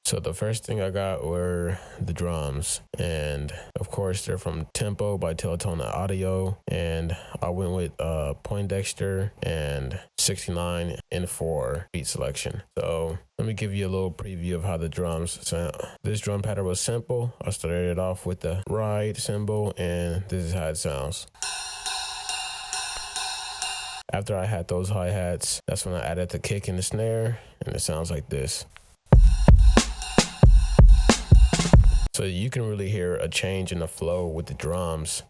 So the first thing I got were the drums, and of course they're from Tempo by Teletone Audio, and I went with Poindexter and 69 in 4 beat selection. So let me give you a little preview of how the drums sound. This drum pattern was simple. I started it off with the ride cymbal, and this is how it sounds. After I had those hi-hats, that's when I added the kick and the snare, and it sounds like this. So you can really hear a change in the flow with the drums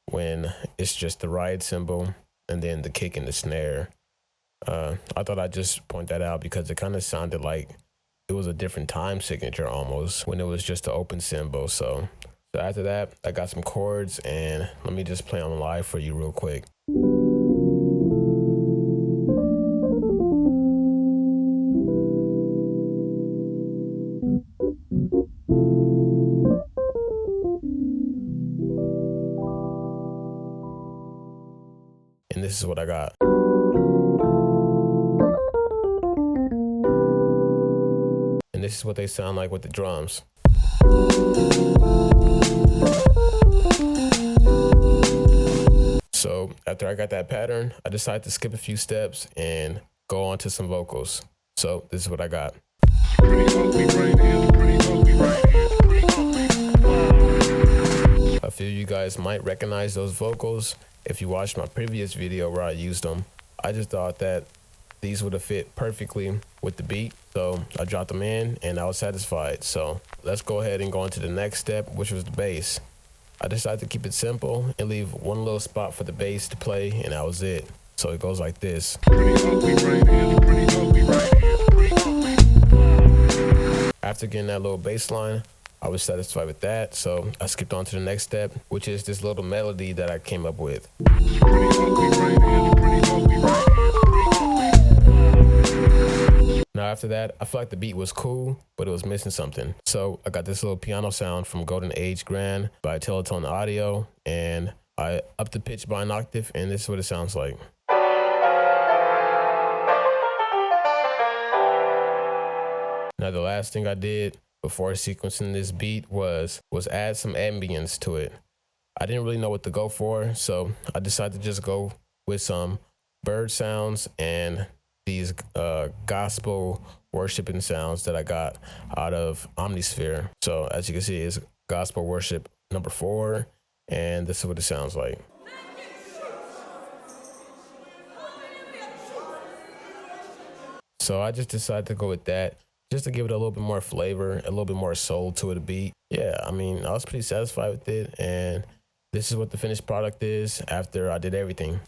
when it's just the ride cymbal and then the kick and the snare. I thought I'd just point that out because it kind of sounded like it was a different time signature almost when it was just the open cymbal. So after that, I got some chords, and let me just play them live for you real quick. And this is what I got. And this is what they sound like with the drums. So after I got that pattern, I decided to skip a few steps and go on to some vocals. So this is what I got. A few of you guys might recognize those vocals if you watched my previous video where I used them. I just thought that these would have fit perfectly with the beat, so I dropped them in and I was satisfied. So let's go ahead and go on to the next step, which was the bass. I decided to keep it simple and leave one little spot for the bass to play, and that was it. So it goes like this. After getting that little bass line, I was satisfied with that, so I skipped on to the next step, which is this little melody that I came up with. Now after that, I feel like the beat was cool, but it was missing something. So I got this little piano sound from Golden Age Grand by Teletone Audio, and I upped the pitch by an octave, and this is what it sounds like. Now the last thing I did before sequencing this beat was add some ambience to it. I didn't really know what to go for, so I decided to just go with some bird sounds and these gospel worshiping sounds that I got out of Omnisphere. So as you can see, it's gospel worship number 4, and this is what it sounds like. So I just decided to go with that, just to give it a little bit more flavor, a little bit more soul to the beat. Yeah, I mean, I was pretty satisfied with it, and this is what the finished product is after I did everything.